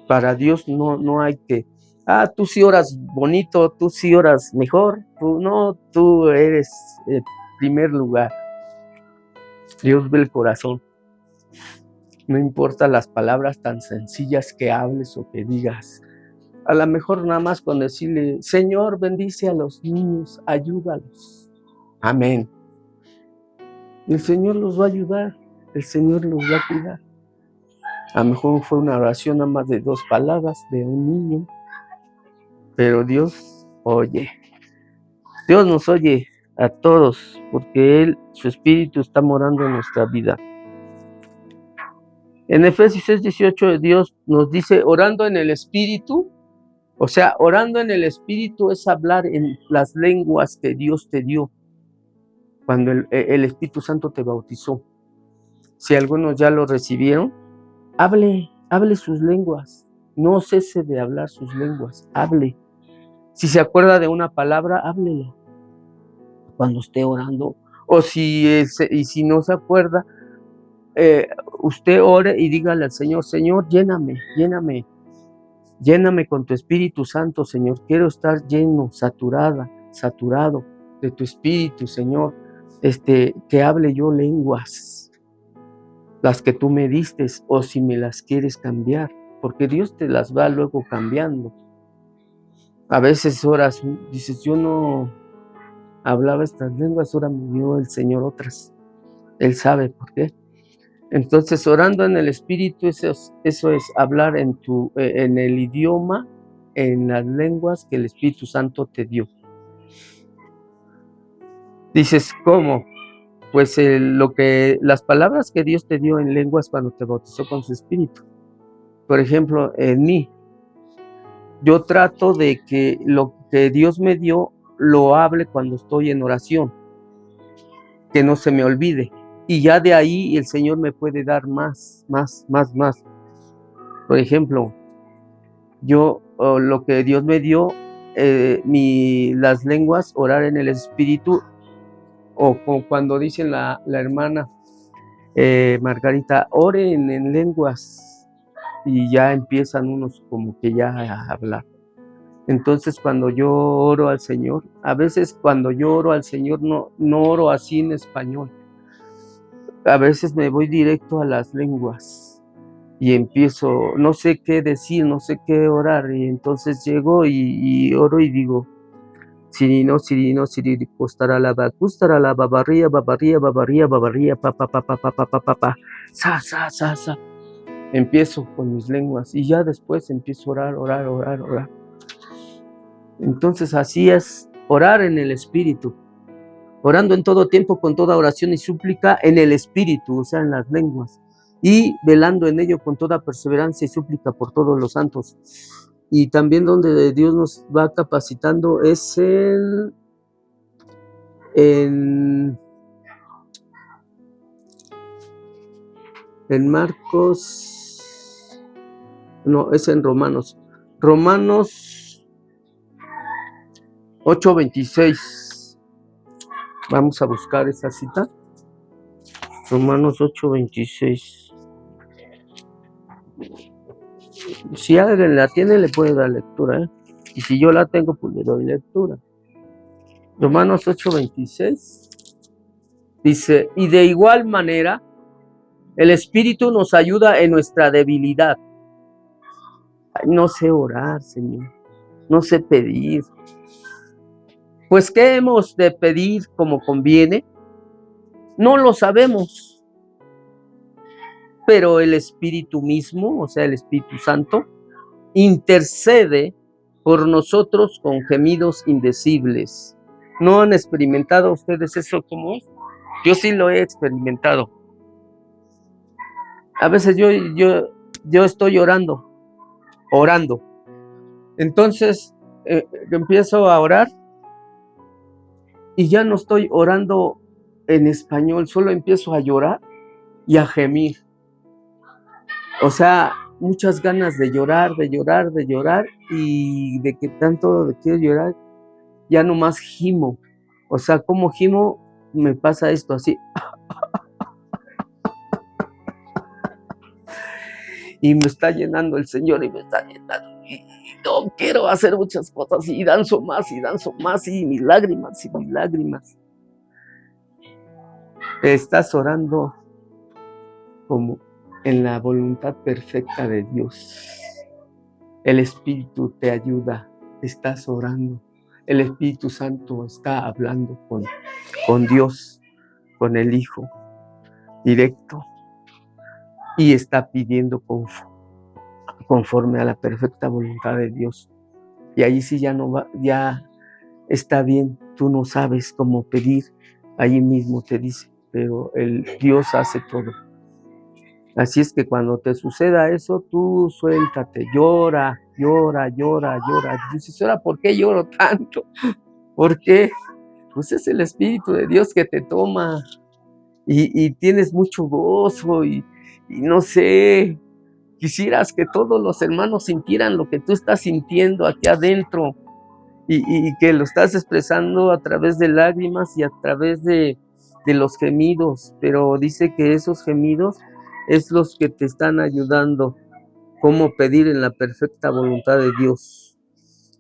Para Dios no hay que, tú sí oras bonito, tú sí oras mejor, tú eres el primer lugar. Dios ve el corazón. No importa las palabras tan sencillas que hables o que digas. A lo mejor nada más con decirle, Señor, bendice a los niños, ayúdalos. Amén. El Señor los va a ayudar, el Señor los va a cuidar. A lo mejor fue una oración nada más de 2 palabras de un niño, pero Dios oye. Dios nos oye a todos, porque Él, su Espíritu está morando en nuestra vida. En Efesios 6:18 Dios nos dice, orando en el Espíritu, o sea, orando en el Espíritu es hablar en las lenguas que Dios te dio cuando el Espíritu Santo te bautizó. Si algunos ya lo recibieron, hable sus lenguas, no cese de hablar sus lenguas, hable. Si se acuerda de una palabra, háblela cuando esté orando, o si no se acuerda, usted ore y dígale al Señor, Señor, lléname con tu Espíritu Santo, Señor, quiero estar lleno, saturado de tu Espíritu, Señor, que hable yo lenguas, las que tú me diste, o si me las quieres cambiar, porque Dios te las va luego cambiando. A veces oras, dices, yo no hablaba estas lenguas, ahora me dio el Señor otras. Él sabe por qué. Entonces, orando en el Espíritu, eso es hablar en el idioma, en las lenguas que el Espíritu Santo te dio. Dices, ¿cómo? Pues las palabras que Dios te dio en lenguas cuando te bautizó con su Espíritu. Por ejemplo, en mí, yo trato de que lo que Dios me dio, lo hable cuando estoy en oración, que no se me olvide. Y ya de ahí el Señor me puede dar más. Por ejemplo, yo lo que Dios me dio, las lenguas, orar en el Espíritu, o cuando dicen la hermana Margarita, oren en lenguas, y ya empiezan unos como que ya a hablar. Entonces cuando yo oro al Señor, a veces cuando yo oro al Señor no oro así en español. A veces me voy directo a las lenguas y empiezo, no sé qué decir, no sé qué orar, y entonces llego y oro y digo, Sirino, costará la babarría, pa, sa. Empiezo con mis lenguas y ya después empiezo a orar. Entonces así es orar en el Espíritu, orando en todo tiempo con toda oración y súplica en el Espíritu, o sea, en las lenguas, y velando en ello con toda perseverancia y súplica por todos los santos. Y también donde Dios nos va capacitando es en Marcos, no, es en Romanos 8:26. Vamos a buscar esa cita. Romanos 8:26. Si alguien la tiene, le puede dar lectura, y si yo la tengo, pues le doy lectura. Romanos 8:26 dice, y de igual manera, el Espíritu nos ayuda en nuestra debilidad. Ay, no sé orar, Señor, no sé pedir. Pues, ¿qué hemos de pedir como conviene? No lo sabemos, pero el Espíritu mismo, o sea, el Espíritu Santo, intercede por nosotros con gemidos indecibles. ¿No han experimentado ustedes eso como es? Yo sí lo he experimentado. A veces yo estoy orando. Entonces empiezo a orar y ya no estoy orando en español, solo empiezo a llorar y a gemir. O sea, muchas ganas de llorar, y de que tanto quiero llorar, ya nomás gimo. O sea, ¿cómo gimo? me pasa esto así. Y me está llenando el Señor y me está llenando. Y no quiero hacer muchas cosas y danzo más y mis lágrimas y mis lágrimas. Estás orando como en la voluntad perfecta de Dios. El Espíritu te ayuda, estás orando. El Espíritu Santo está hablando con Dios, con el Hijo, directo. Y está pidiendo conforme a la perfecta voluntad de Dios. Y ahí sí ya no va, ya está bien, tú no sabes cómo pedir, allí mismo te dice, pero el Dios hace todo. Así es que cuando te suceda eso, tú suéltate, llora, llora, llora, llora. Dices, ahora, ¿por qué lloro tanto? ¿Por qué? Pues es el Espíritu de Dios que te toma y tienes mucho gozo y no sé, quisieras que todos los hermanos sintieran lo que tú estás sintiendo aquí adentro y que lo estás expresando a través de lágrimas y a través de los gemidos, pero dice que esos gemidos es los que te están ayudando cómo pedir en la perfecta voluntad de Dios.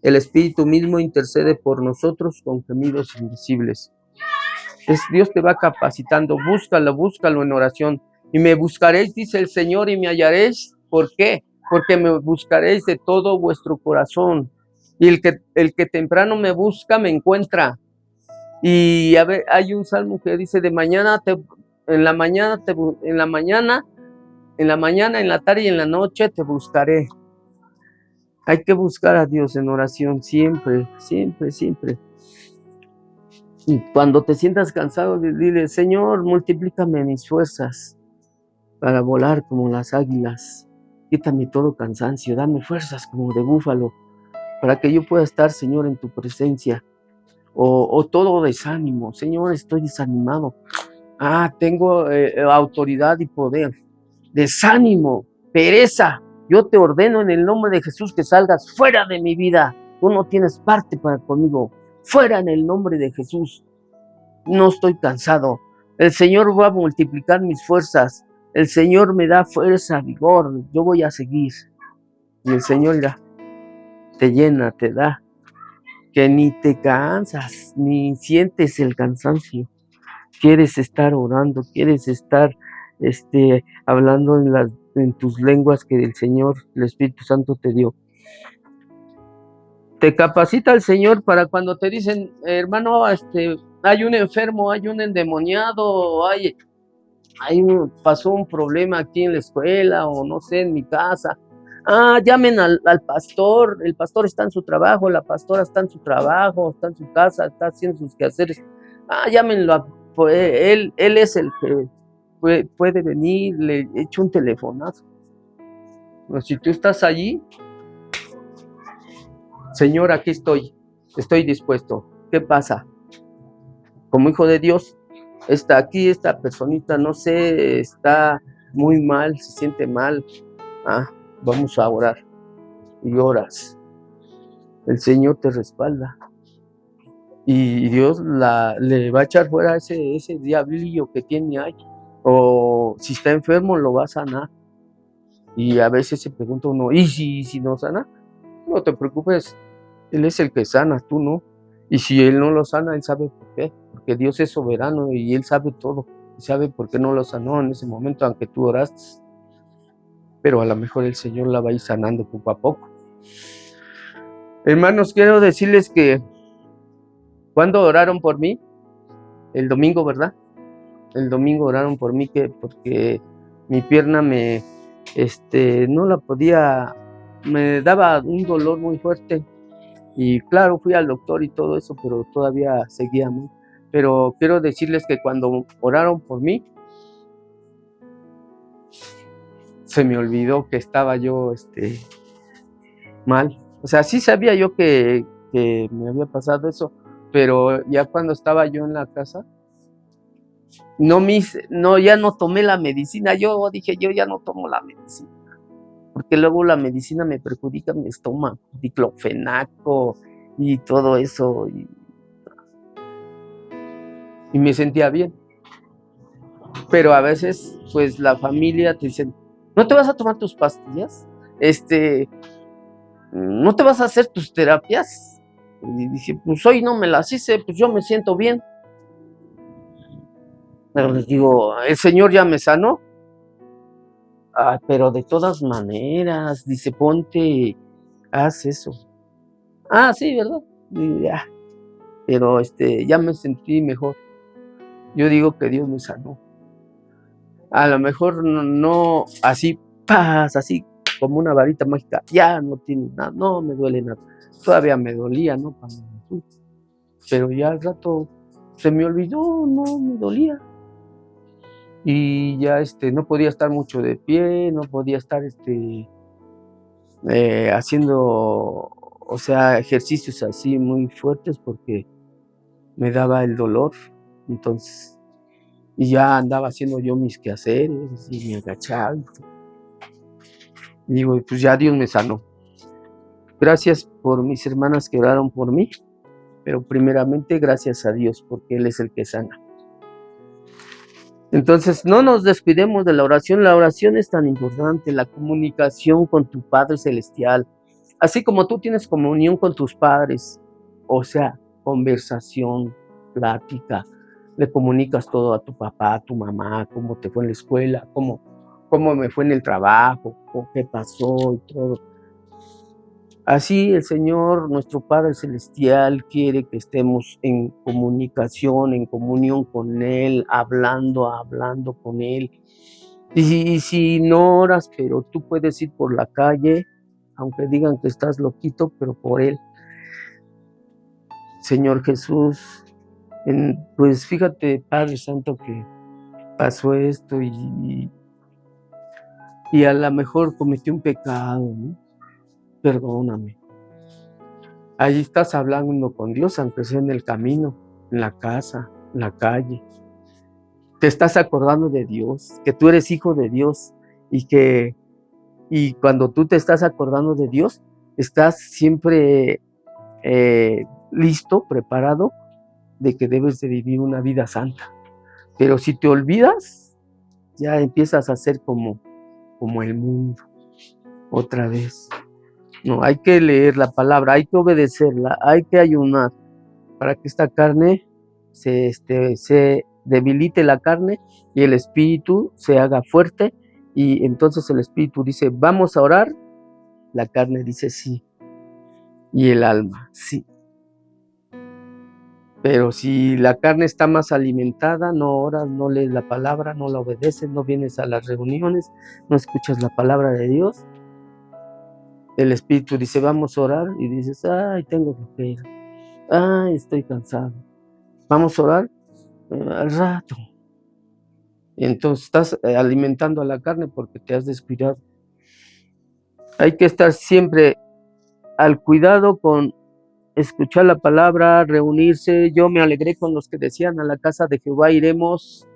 El Espíritu mismo intercede por nosotros con gemidos invisibles. Dios te va capacitando, búscalo en oración. Y me buscaréis, dice el Señor, y me hallaréis. ¿Por qué? Porque me buscaréis de todo vuestro corazón. Y el que temprano me busca, me encuentra. Y a ver, hay un salmo que dice, en la mañana, en la tarde y en la noche te buscaré. Hay que buscar a Dios en oración siempre, siempre, siempre. Y cuando te sientas cansado, dile, Señor, multiplícame mis fuerzas para volar como las águilas. Quítame todo cansancio, dame fuerzas como de búfalo, para que yo pueda estar, Señor, en tu presencia. O todo desánimo, Señor, estoy desanimado. Tengo autoridad y poder. Desánimo, pereza. Yo te ordeno en el nombre de Jesús que salgas fuera de mi vida. Tú no tienes parte para conmigo. Fuera en el nombre de Jesús. No estoy cansado. El Señor va a multiplicar mis fuerzas. El Señor me da fuerza, vigor. Yo voy a seguir. Y el Señor ya te llena, te da. Que ni te cansas, ni sientes el cansancio. Quieres estar orando, quieres estar hablando en tus lenguas que el Señor, el Espíritu Santo te dio. Te capacita el Señor para cuando te dicen, hermano, hay un enfermo, hay un endemoniado, pasó un problema aquí en la escuela o no sé, en mi casa. Llamen al pastor, el pastor está en su trabajo, la pastora está en su trabajo, está en su casa, está haciendo sus quehaceres. Llámenlo, él es el que puede venir, le echo un telefonazo. Pero si tú estás allí, Señor, aquí estoy dispuesto. ¿Qué pasa? Como hijo de Dios, está aquí esta personita, no sé, está muy mal, se siente mal. Vamos a orar. Y oras. El Señor te respalda. Y Dios le va a echar fuera ese diablillo que tiene ahí. O si está enfermo, lo va a sanar. Y a veces se pregunta uno, ¿y si no sana? No te preocupes, Él es el que sana, tú no. Y si Él no lo sana, Él sabe por qué. Porque Dios es soberano y Él sabe todo. Y sabe por qué no lo sanó en ese momento, aunque tú oraste. Pero a lo mejor el Señor la va a ir sanando poco a poco. Hermanos, quiero decirles que cuando oraron por mí, el domingo, ¿verdad? El domingo oraron por mí porque mi pierna no la podía, me daba un dolor muy fuerte. Y claro, fui al doctor y todo eso, pero todavía seguía mal. Pero quiero decirles que cuando oraron por mí, se me olvidó que estaba yo mal. O sea, sí sabía yo que me había pasado eso, pero ya cuando estaba yo en la casa, ya no tomé la medicina. Yo dije, yo ya no tomo la medicina, porque luego la medicina me perjudica mi estómago, diclofenaco y todo eso. y me sentía bien. Pero a veces, pues la familia te dice, ¿no te vas a tomar tus pastillas? ¿No te vas a hacer tus terapias? Y dije, pues hoy no me las hice, pues yo me siento bien. Pero les digo, ¿el Señor ya me sanó? Ah, pero de todas maneras, dice, ponte, haz eso. Ah, sí, ¿verdad? Digo, ya, pero ya me sentí mejor. Yo digo que Dios me sanó. A lo mejor no así, paz, así como una varita mágica, ya no tiene nada, no me duele nada. Todavía me dolía, ¿no? Cuando me fui. Pero ya al rato se me olvidó, no me dolía. Y ya no podía estar mucho de pie, no podía estar haciendo, o sea, ejercicios así muy fuertes porque me daba el dolor. Entonces, y ya andaba haciendo yo mis quehaceres y me agachaba. Y digo, pues ya Dios me sanó. Gracias por mis hermanas que oraron por mí, pero primeramente gracias a Dios porque Él es el que sana. Entonces, no nos descuidemos de la oración. La oración es tan importante, la comunicación con tu Padre Celestial. Así como tú tienes comunión con tus padres, o sea, conversación, plática, le comunicas todo a tu papá, a tu mamá, cómo te fue en la escuela, cómo me fue en el trabajo, qué pasó y todo. Así el Señor, nuestro Padre Celestial, quiere que estemos en comunicación, en comunión con Él, hablando con Él. Y si no oras, pero tú puedes ir por la calle, aunque digan que estás loquito, pero por Él. Señor Jesús, pues fíjate, Padre Santo, que pasó esto y a lo mejor cometí un pecado, ¿no? Perdóname. Ahí estás hablando con Dios, aunque sea en el camino, en la casa, en la calle. Te estás acordando de Dios, que tú eres hijo de Dios y cuando tú te estás acordando de Dios, estás siempre listo, preparado de que debes de vivir una vida santa. Pero si te olvidas, ya empiezas a ser como el mundo otra vez. No, hay que leer la palabra, hay que obedecerla, hay que ayunar para que esta carne se debilite la carne y el espíritu se haga fuerte. Y entonces el espíritu dice, vamos a orar, la carne dice sí, y el alma sí. Pero si la carne está más alimentada, no oras, no lees la palabra, no la obedeces, no vienes a las reuniones, no escuchas la palabra de Dios, el espíritu dice, vamos a orar, y dices, ay, tengo flojera, ay, estoy cansado. Vamos a orar al rato. Y entonces estás alimentando a la carne porque te has descuidado. Hay que estar siempre al cuidado con escuchar la palabra, reunirse. Yo me alegré con los que decían, a la casa de Jehová iremos.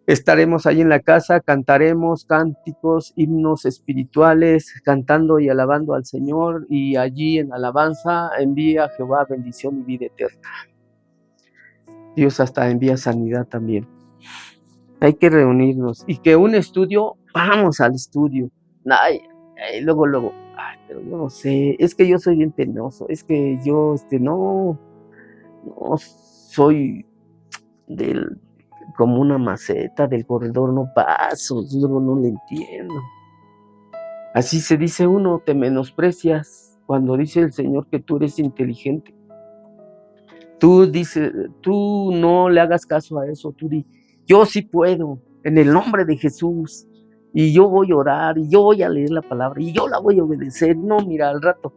Estaremos allí en la casa, cantaremos cánticos, himnos espirituales, cantando y alabando al Señor, y allí en alabanza envía a Jehová bendición y vida eterna. Dios hasta envía sanidad también. Hay que reunirnos y que un estudio, vamos al estudio. Luego, pero yo no sé, es que yo soy bien penoso, es que yo, no soy como una maceta del corredor, no paso, luego no le entiendo. Así se dice uno, te menosprecias cuando dice el Señor que tú eres inteligente. Tú no le hagas caso a eso, tú di, yo sí puedo, en el nombre de Jesús, y yo voy a orar, y yo voy a leer la palabra, y yo la voy a obedecer. No, mira, al rato,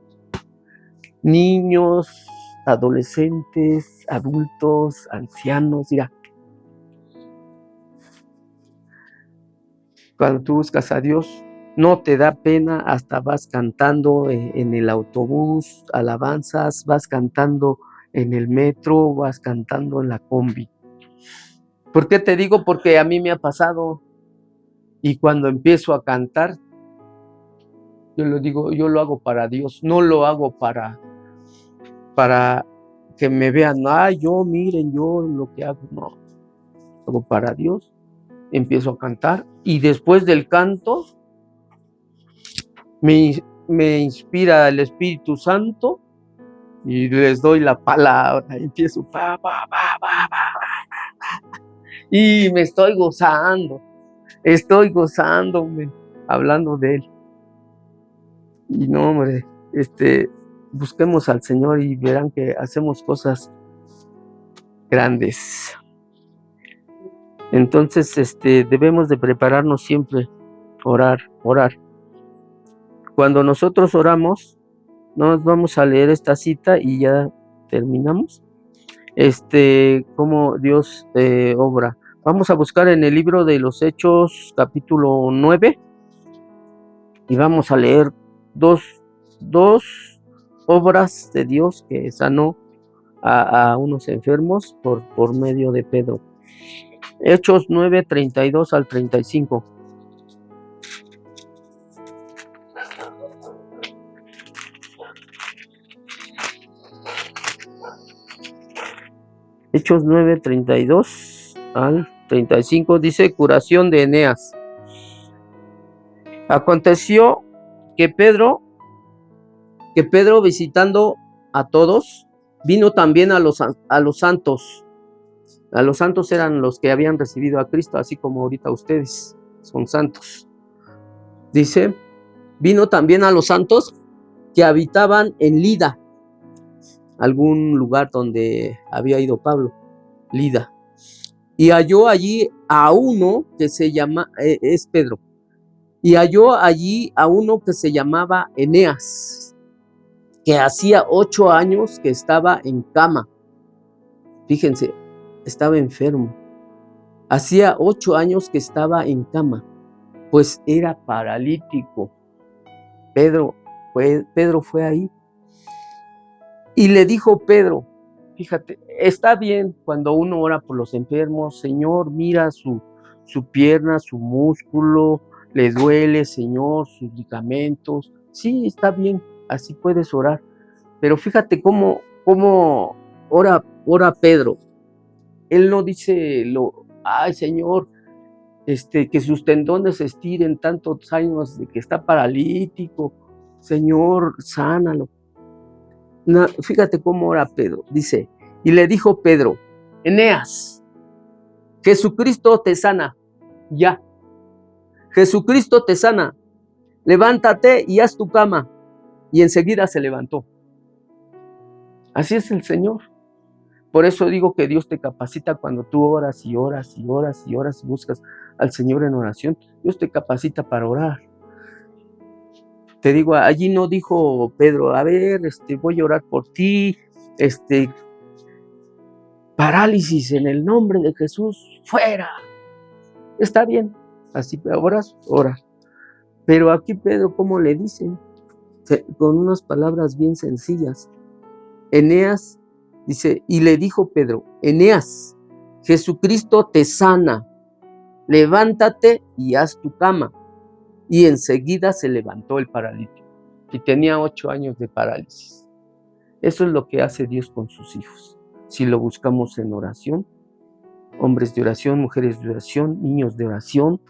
niños, adolescentes, adultos, ancianos, mira, cuando tú buscas a Dios, no te da pena, hasta vas cantando en el autobús, alabanzas, vas cantando en el metro, vas cantando en la combi. ¿Por qué te digo? Porque a mí me ha pasado, y cuando empiezo a cantar, yo lo hago para Dios, no lo hago para que me vean, yo miren, yo lo que hago, no, hago para Dios, empiezo a cantar y después del canto me inspira el Espíritu Santo y les doy la palabra, empiezo y me estoy gozándome hablando de Él. Y no, hombre, busquemos al Señor y verán que hacemos cosas grandes. Entonces, debemos de prepararnos siempre, orar. Cuando nosotros oramos, nos vamos a leer esta cita y ya terminamos. Cómo Dios obra. Vamos a buscar en el libro de los Hechos, capítulo 9, y vamos a leer dos obras de Dios que sanó a unos enfermos por medio de Pedro. Hechos 9, 32 al 35. Hechos 9, 32 al 35 dice: curación de Eneas. Aconteció que Pedro visitando a todos, vino también a los santos. A los santos eran los que habían recibido a Cristo, así como ahorita ustedes son santos. Dice, vino también a los santos que habitaban en Lida, algún lugar donde había ido Pablo, Lida. Y halló allí a uno que se llama, es Pedro, y halló allí a uno que se llamaba Eneas, que hacía 8 años que estaba en cama. Fíjense, estaba enfermo. Hacía 8 años que estaba en cama, pues era paralítico. Pedro fue ahí. Y le dijo Pedro, fíjate, está bien cuando uno ora por los enfermos, Señor, mira su pierna, su músculo, le duele, Señor, sus ligamentos. Sí, está bien, así puedes orar. Pero fíjate cómo ora Pedro. Él no dice, ay, Señor, que sus tendones se estiren tantos años de que está paralítico. Señor, sánalo. No, fíjate cómo ora Pedro. Dice, y le dijo Pedro, Eneas, Jesucristo te sana. Ya. Jesucristo te sana. Levántate y haz tu cama. Y enseguida se levantó. Así es el Señor. Por eso digo que Dios te capacita cuando tú oras y oras y oras y oras y buscas al Señor en oración. Dios te capacita para orar. Te digo, allí no dijo Pedro, a ver, voy a orar por ti, parálisis en el nombre de Jesús, fuera. Está bien, así oras, ora. Pero aquí Pedro, ¿cómo le dice? Con unas palabras bien sencillas. Eneas, dice, y le dijo Pedro, Eneas, Jesucristo te sana, levántate y haz tu cama. Y enseguida se levantó el paralítico y tenía 8 años de parálisis. Eso es lo que hace Dios con sus hijos. Si lo buscamos en oración, hombres de oración, mujeres de oración, niños de oración,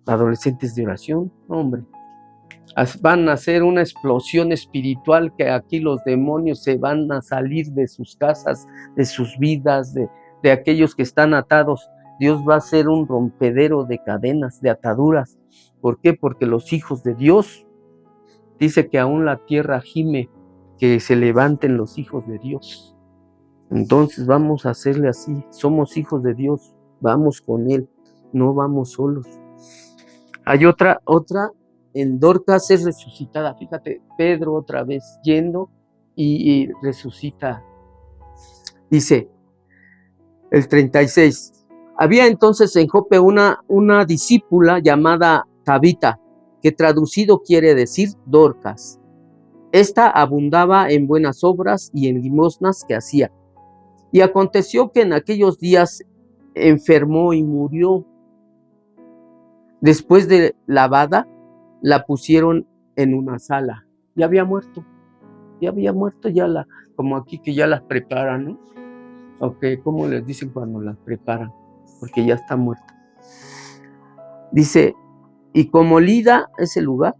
adolescentes de oración, hombre, van a hacer una explosión espiritual que aquí los demonios se van a salir de sus casas, de sus vidas, de aquellos que están atados. Dios va a hacer un rompedero de cadenas, de ataduras. ¿Por qué? Porque los hijos de Dios, dice que aún la tierra gime, que se levanten los hijos de Dios. Entonces vamos a hacerle así, somos hijos de Dios, vamos con Él, no vamos solos. Hay otra, en Dorcas es resucitada, fíjate, Pedro otra vez yendo y resucita. Dice el 36, había entonces en Jope una discípula llamada Tabita, que traducido quiere decir Dorcas. Esta abundaba en buenas obras y en limosnas que hacía. Y aconteció que en aquellos días enfermó y murió. Después de lavada, la pusieron en una sala. Ya había muerto, ya la como aquí que ya las preparan, ¿no? Ok, ¿cómo les dicen cuando las preparan? Porque ya está muerta. Dice, y como Lida, ese lugar,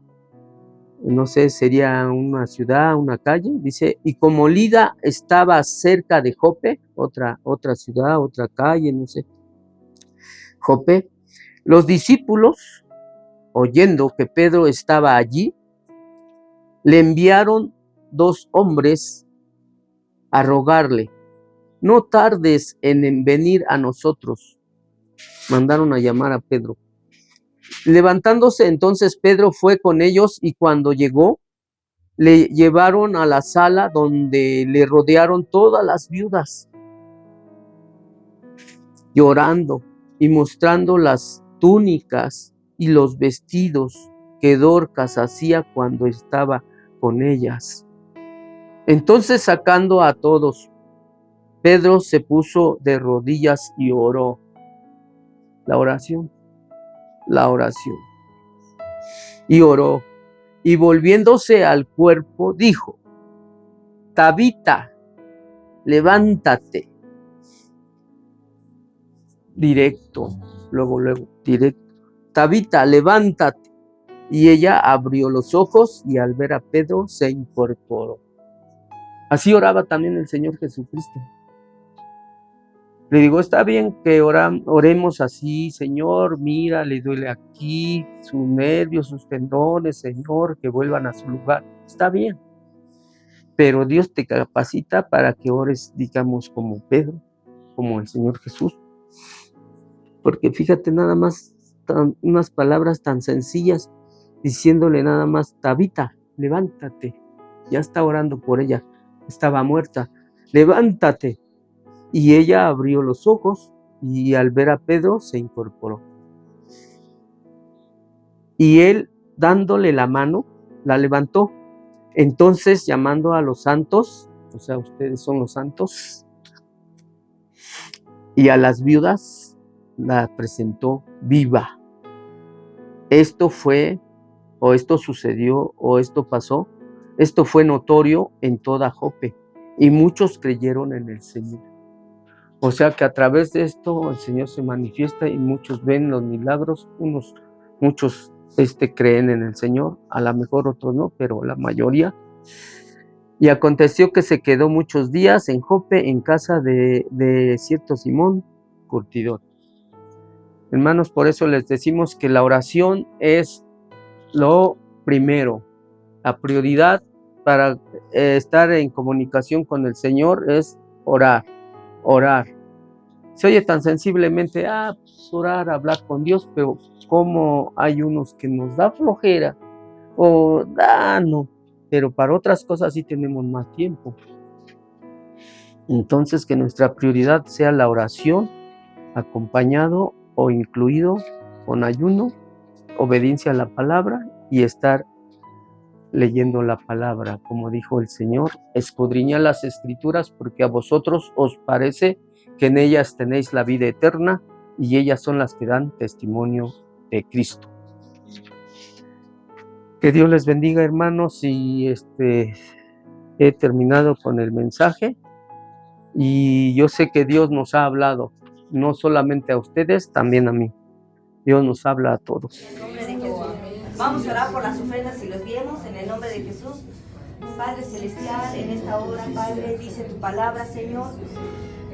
no sé, sería una ciudad, una calle, dice, y como Lida estaba cerca de Jope, otra ciudad, otra calle, no sé, Jope, los discípulos, oyendo que Pedro estaba allí, le enviaron 2 hombres a rogarle, no tardes en venir a nosotros. Mandaron a llamar a Pedro. Levantándose entonces Pedro fue con ellos y cuando llegó, le llevaron a la sala donde le rodearon todas las viudas, llorando y mostrando las túnicas y los vestidos que Dorcas hacía cuando estaba con ellas. Entonces, sacando a todos, Pedro se puso de rodillas y oró. La oración. Y oró, y volviéndose al cuerpo, dijo, Tabita, levántate. Directo, luego, directo. Tabita, levántate. Y ella abrió los ojos y al ver a Pedro se incorporó. Así oraba también el Señor Jesucristo. Le digo, está bien que oremos así, Señor, mira, le duele aquí, sus nervios, sus tendones, Señor, que vuelvan a su lugar. Está bien. Pero Dios te capacita para que ores, digamos, como Pedro, como el Señor Jesús. Porque fíjate nada más, unas palabras tan sencillas, diciéndole nada más, Tabita, levántate. Ya está orando por ella, estaba muerta. Levántate. Y ella abrió los ojos y al ver a Pedro se incorporó. Y él, dándole la mano, la levantó. Entonces, llamando a los santos, o sea, ustedes son los santos, y a las viudas, la presentó viva. Esto fue, o esto sucedió, o esto pasó, esto fue notorio en toda Jope, y muchos creyeron en el Señor. O sea que a través de esto el Señor se manifiesta y muchos ven los milagros, muchos creen en el Señor, a lo mejor otros no, pero la mayoría. Y aconteció que se quedó muchos días en Jope, en casa de cierto Simón, curtidor. Hermanos, por eso les decimos que la oración es lo primero. La prioridad para estar en comunicación con el Señor es orar. Se oye tan sensiblemente, pues orar, hablar con Dios, pero como hay unos que nos da flojera, o no, pero para otras cosas sí tenemos más tiempo. Entonces, que nuestra prioridad sea la oración, acompañado o incluido con ayuno, obediencia a la palabra y estar leyendo la palabra, como dijo el Señor, escudriñad las Escrituras porque a vosotros os parece que en ellas tenéis la vida eterna y ellas son las que dan testimonio de Cristo. Que Dios les bendiga, hermanos, y he terminado con el mensaje y yo sé que Dios nos ha hablado, no solamente a ustedes, también a mí. Dios nos habla a todos. En el nombre de Jesús. Vamos a orar por las ofrendas y los bienes en el nombre de Jesús. Padre Celestial, en esta hora, Padre, dice tu palabra, Señor.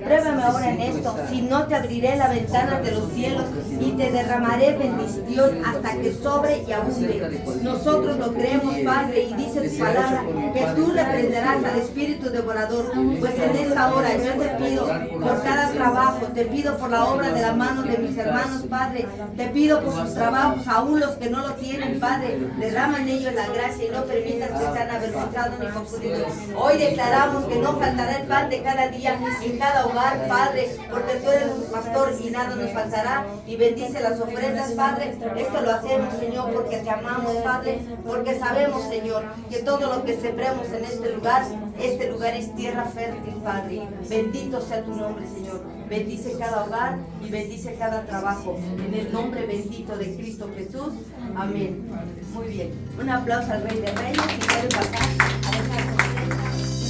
Pruébame ahora en esto, si no te abriré la ventana de los cielos y te derramaré bendición hasta que sobre y abunde. Nosotros lo creemos, Padre, y dice tu palabra que tú reprenderás al espíritu devorador. Pues en esta hora yo te pido por cada trabajo, te pido por la obra de la mano de mis hermanos, Padre, te pido por sus trabajos, aún los que no lo tienen, Padre, derrama en ellos la gracia y no permitas que sean avergonzados ni confundidos. Hoy declaramos que no faltará el pan de cada día en cada hogar, Padre, porque tú eres un pastor y nada nos faltará. Y bendice las ofrendas, Padre. Esto lo hacemos, Señor, porque te amamos, Padre, porque sabemos, Señor, que todo lo que sembremos en este lugar es tierra fértil, Padre. Bendito sea tu nombre, Señor. Bendice cada hogar y bendice cada trabajo. En el nombre bendito de Cristo Jesús. Amén. Muy bien. Un aplauso al Rey de Reyes. Si quieren pasar a dejar